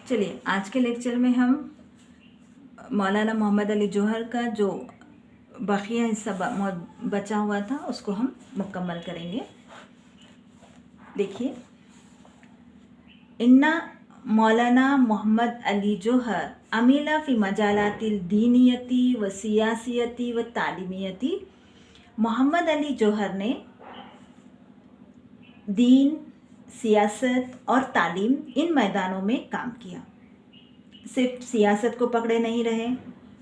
चलिए आज के लेक्चर में हम मौलाना मोहम्मद अली जौहर का जो बाकिया हिस्सा बचा हुआ था उसको हम मुकम्मल करेंगे। देखिए, इन्ना मौलाना मोहम्मद अली जौहर अमीला फ़ी मजालातिल दीनियती व सियासियती व तालीमियती। मोहम्मद अली जौहर ने दीन, सियासत और तालीम इन मैदानों में काम किया। सिर्फ सियासत को पकड़े नहीं रहे,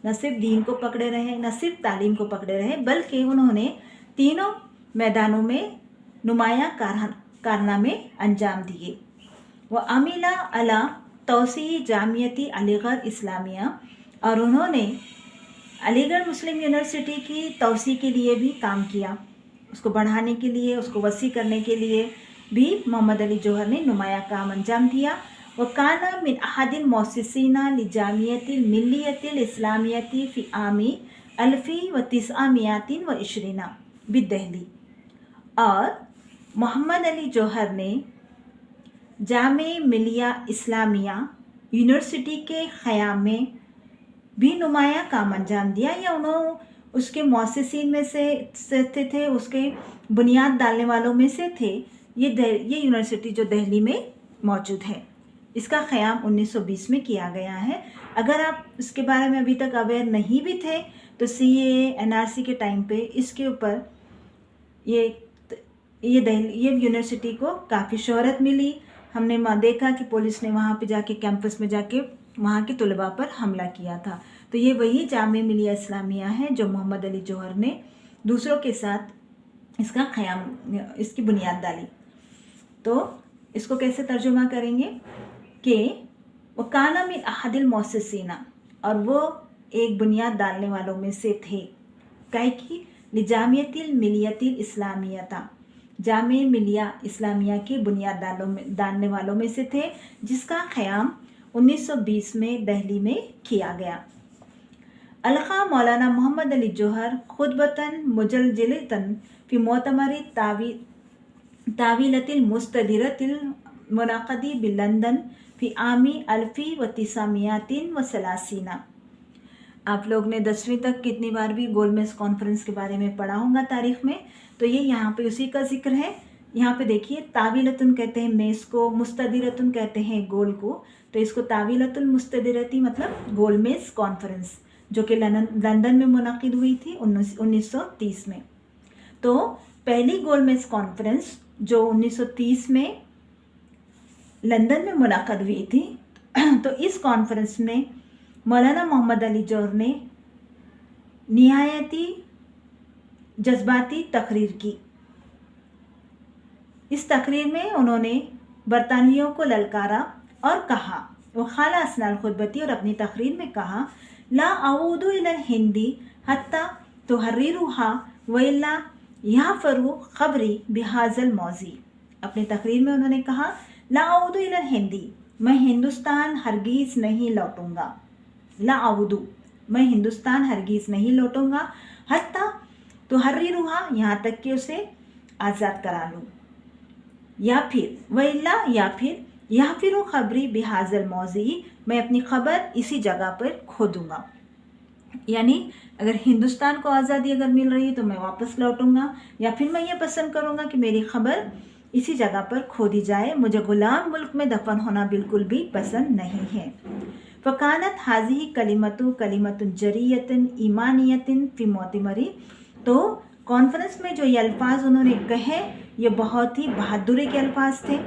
न सिर्फ दीन को पकड़े रहे, न सिर्फ तालीम को पकड़े रहे, बल्कि उन्होंने तीनों मैदानों में नुमाया कारनामे अंजाम दिए। वह अमीला अला तौसी जामियती अलीगढ़ इस्लामिया, और उन्होंने अलीगढ़ मुस्लिम यूनिवर्सिटी की तौसी के लिए भी काम किया। उसको बढ़ाने के लिए, उसको वसी करने के लिए भी मोहम्मद अली जौहर ने नुमाया काम अंजाम दिया। वकाना मिन अहदिल मौसिसीना लिजामियतिल मिल्लियतिल इस्लामियती फ़ी आमी अल्फ़ी व तिस्आमियातिन व इशरीना बिदहली। और मोहम्मद अली जौहर ने जामे मिलिया इस्लामिया यूनिवर्सिटी के क़याम में भी नुमाया काम अंजाम दिया, या उन्होंने उसके मौसिसीन में से थे, उसके बुनियाद डालने वालों में से थे। ये यूनिवर्सिटी जो दिल्ली में मौजूद है, इसका क़याम 1920 में किया गया है। अगर आप इसके बारे में अभी तक अवेयर नहीं भी थे तो CAA NRC के टाइम पे इसके ऊपर ये यूनिवर्सिटी को काफ़ी शोहरत मिली। हमने देखा कि पुलिस ने वहाँ पे जाके कैंपस में जाके वहाँ के तलबा पर हमला किया था। तो ये वही जामे मिलिया इस्लामिया है जो मोहम्मद अली जौहर ने दूसरों के साथ इसका क़याम, इसकी बुनियाद डाली। तो इसको कैसे तर्जुमा करेंगे कि वकाना मिन अहदिल मौसिसीना, और वो एक बुनियाद डालने वालों में से थे। काहे की लिजामियतिल मिलियतिल इस्लामियता, जामे मिलिया इस्लामिया की बुनियाद डालने वालों में से थे, जिसका क़याम 1920 में दिल्ली में किया गया। अलक़ा मौलाना मोहम्मद अली जौहर खुतबतन मुजलजिलतन फ़ी मोतमरी तावीलतिल मुस्तदिरतिल मुनाक़दी बिलंदन फ़ी आमी अल्फ़ी व तिस्आमियातिन व सलासीना। आप लोग ने 10वीं तक कितनी बार भी गोलमेज कॉन्फ्रेंस के बारे में पढ़ा होगा तारीख़ में, तो ये यहाँ पे उसी का जिक्र है। यहाँ पे देखिए, तावीलतुन कहते हैं मेज़ को, मुस्तदिरतुन कहते हैं गोल को। तो इसको तावीलतुल मुस्तदिरती मतलब गोलमेज कॉन्फ्रेंस, जो कि लंदन में मुनक़िद हुई थी 1930 में। तो पहली गोलमेज कॉन्फ्रेंस जो 1930 में लंदन में मुनक़िद हुई थी, तो इस कॉन्फ्रेंस में मौलाना मोहम्मद अली जौहर ने निहायती जज्बाती तकरीर की। इस तकरीर में उन्होंने बरतानियों को ललकारा और कहा, वो खाला असनाल खुतबती, और अपनी तकरीर में कहा, ला आऊदु इलल हिंदी हत्ता तुहर्रिरुहा व इल्ला यहफरु ख़बरी बिहाज़ल मौज़ी। अपनी तकरीर में उन्होंने कहा, ला आऊदु इलल हिंदी, मैं हिंदुस्तान हरगिज़ नहीं लौटूंगा। ला आऊदु, मैं हिंदुस्तान हरगिज़ नहीं लौटूंगा। हत्ता तुहर्रिरुहा, यहाँ तक कि उसे आज़ाद करा लूँ। या फिर वइल्ला, या फिर यहफिरु ख़बरी बिहाज़ल मौज़ी, मैं अपनी ख़बर इसी जगह पर खो दूँगा। यानी अगर हिंदुस्तान को आज़ादी अगर मिल रही है तो मैं वापस लौटूंगा, या फिर मैं ये पसंद करूँगा कि मेरी ख़बर इसी जगह पर खो दी जाए। मुझे ग़ुलाम मुल्क में दफन होना बिल्कुल भी पसंद नहीं है। फ़कानत हाज़िही कलिमतुन जरियतन ईमानियतिन फ़ी मोतमरी। तो कॉन्फ्रेंस में जो ये अल्फाज उन्होंने कहे, ये बहुत ही बहादुरी के अल्फाज थे।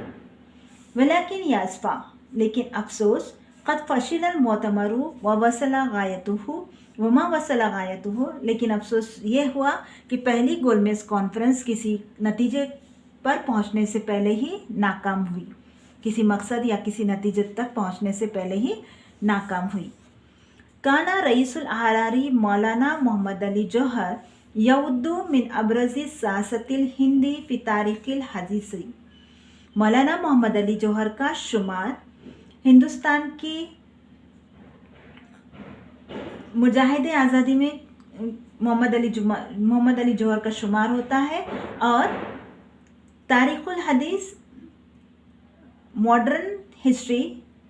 वलाकिन यास्फा, लेकिन अफसोस, क़द फ़शिलल मोतमरु व वसला गायतुहु वमा वसला गायतुहु, लेकिन अफसोस ये हुआ कि पहली गोलमेज कॉन्फ्रेंस किसी नतीजे पर पहुंचने से पहले ही नाकाम हुई, किसी मकसद या किसी नतीजे तक पहुंचने से पहले ही नाकाम हुई। काना रईसुल अहरारी मौलाना मोहम्मद अली जौहर यउद्दु मिन अब्रज़ि सियासतिल हिंदी फ़ी तारीख़िल हदीसी। मौलाना मोहम्मद अली जौहर का शुमार हिंदुस्तान की मुजाहिदे आज़ादी में मोहम्मद अली जौहर का शुमार होता है, और तारीख़ुल हदीस मॉडर्न हिस्ट्री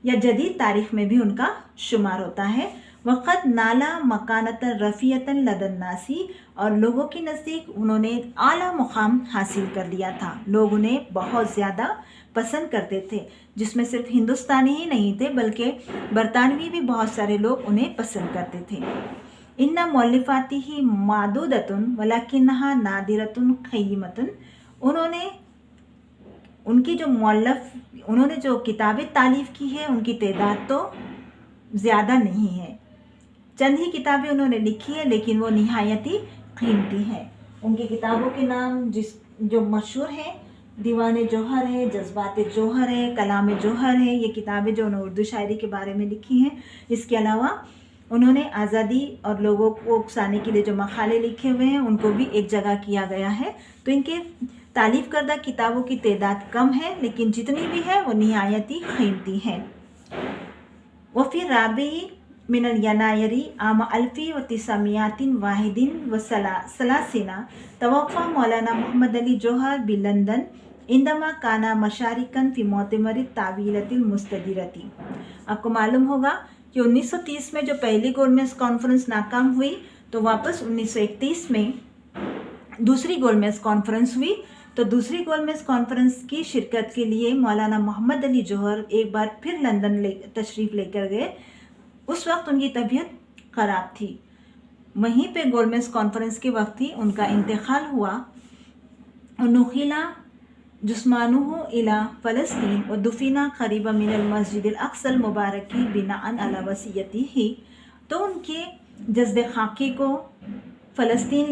या जदीद तारीख में भी उनका शुमार होता है। वक़्त नाला मकानतन रफ़ियतन लदन्नासी, और लोगों के नज़दीक उन्होंने आला मुकाम हासिल कर लिया था। लोग उन्हें बहुत ज़्यादा पसंद करते थे, जिसमें सिर्फ हिंदुस्तानी ही नहीं थे बल्कि बरतानवी भी बहुत सारे लोग उन्हें पसंद करते थे। इन्ना मौलिफ़ाती ही मादूदतुन वलाकिन्नहा नादिरतुन क़य्यिमतुन, उन्होंने जो किताबें तालीफ़ की है उनकी तादाद तो ज़्यादा नहीं है। चंद ही किताबें उन्होंने लिखी है, लेकिन वो निहायत ही कीमती हैं। उनकी किताबों के नाम जो मशहूर हैं, दीवान जोहर है, जज्बात जोहर है, कलाम जोहर है। ये किताबें जो उन्होंने उर्दू शायरी के बारे में लिखी हैं। इसके अलावा उन्होंने आज़ादी और लोगों को उकसाने के लिए जो मकाले लिखे हुए हैं उनको भी एक जगह किया गया है। तो इनके तालीफ़ करदा किताबों की तादाद कम है, लेकिन जितनी भी है वो निहायत ही कीमती है। वो फिर राबी मिनल यनायरी आमा अल्फ़ी व तिसामियातिन वाहिदिन व सलासिना तवफ़ा मौलाना मोहम्मद अली जौहर बि लंदन इंदमा काना मशारिकन फ़ी मोतमर तावीलतिल मुस्तदिरती। आपको मालूम होगा कि 1930 में जो पहली गोलमेज कॉन्फ्रेंस नाकाम हुई, तो वापस 1931 में दूसरी गोलमेज कॉन्फ्रेंस हुई। तो दूसरी गोलमेज कॉन्फ्रेंस की शिरकत के लिए मौलाना मोहम्मद अली जौहर एक बार फिर लंदन तशरीफ़ लेकर गए। उस वक्त उनकी तबीयत ख़राब थी। वहीं पे गोलमेज कॉन्फ्रेंस के वक्त ही उनका इंतकाल हुआ। नुखिला जुस्मानुहु इला फ़लस्तीन व दुफिना क़रीबा मिनल मस्जिदिल अक़सल मुबारकी बिनाअन अला वसीयतिही। तो उनके जस्द खाकी को फ़लस्तीन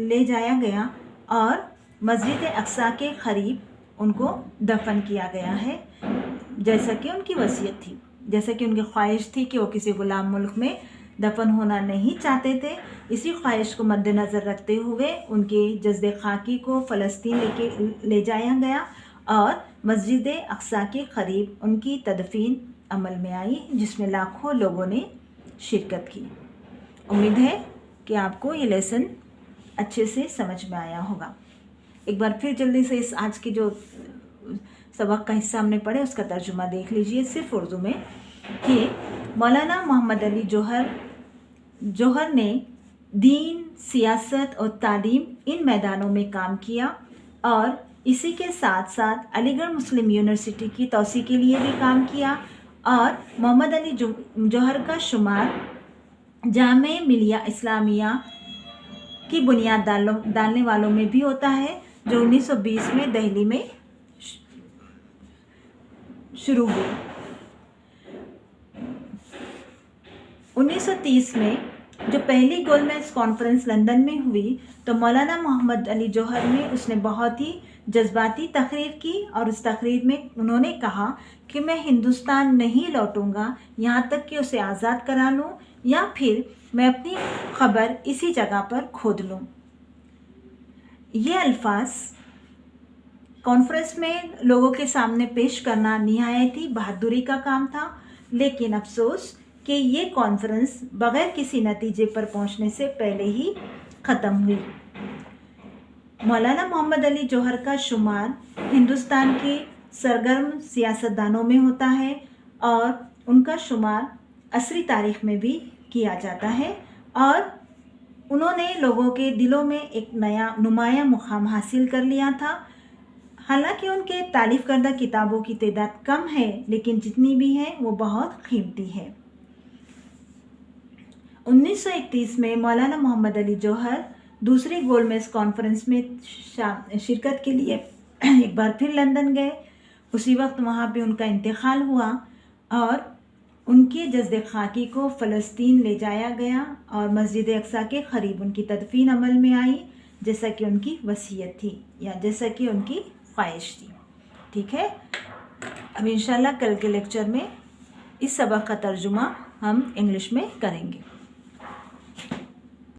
ले जाया गया और मस्जिद अक़सा के क़रीब उनको दफन किया गया है, जैसा कि उनकी वसीयत थी, जैसा कि उनकी ख्वाहिश थी कि वो किसी ग़ुलाम मुल्क में दफन होना नहीं चाहते थे। इसी ख्वाहिश को मद्देनज़र रखते हुए उनके जस्द खाकी को फ़लस्तीन ले जाया गया और मस्जिद अक़सा के क़रीब उनकी तदफीन अमल में आई, जिसमें लाखों लोगों ने शिरकत की। उम्मीद है कि आपको ये लेसन अच्छे से समझ में आया होगा। एक बार फिर जल्दी से इस आज की जो सबक का हिस्सा हमने पढ़े उसका तर्जुमा देख लीजिए सिर्फ उर्दू में, कि मौलाना मोहम्मद अली जौहर ने दीन, सियासत और तालीम इन मैदानों में काम किया और इसी के साथ साथ अलीगढ़ मुस्लिम यूनिवर्सिटी की तौसी के लिए भी काम किया। और मोहम्मद अली जौहर का शुमार जामे मिलिया इस्लामिया की बुनियाद डालने वालों में भी होता है, जो 1920 में दिल्ली में शुरू हुई। 1930 में जो पहली गोलमेज कॉन्फ्रेंस लंदन में हुई, तो मौलाना मोहम्मद अली जौहर ने उसने बहुत ही जज्बाती तकरीर की और उस तकरीर में उन्होंने कहा कि मैं हिंदुस्तान नहीं लौटूंगा यहाँ तक कि उसे आज़ाद करा लूँ या फिर मैं अपनी खबर इसी जगह पर खोद लूँ। ये अल्फाज कॉन्फ्रेंस में लोगों के सामने पेश करना निहायत ही बहादुरी का काम था, लेकिन अफसोस कि ये कॉन्फ्रेंस बग़ैर किसी नतीजे पर पहुंचने से पहले ही ख़त्म हुई। मौलाना मोहम्मद अली जौहर का शुमार हिंदुस्तान के सरगर्म सियासतदानों में होता है और उनका शुमार असरी तारीख़ में भी किया जाता है और उन्होंने लोगों के दिलों में एक नया नुमाया मुकाम हासिल कर लिया था। हालांकि उनके तालीफ़ करदा किताबों की तादाद कम है, लेकिन जितनी भी है वो बहुत कीमती है। 1931 में मौलाना मोहम्मद अली जौहर दूसरी गोलमेज कॉन्फ्रेंस में शिरकत के लिए एक बार फिर लंदन गए। उसी वक्त वहाँ पे उनका इंतकाल हुआ और उनके जस्द खाकी को फ़लस्तीन ले जाया गया और मस्जिद अक़सा के क़रीब उनकी तदफीन अमल में आई, जैसा कि उनकी वसीयत थी या जैसा कि उनकी ख्वाहिश थी। ठीक है, अब इंशाल्लाह कल के लेक्चर में इस सबक का तर्जुमा हम इंग्लिश में करेंगे।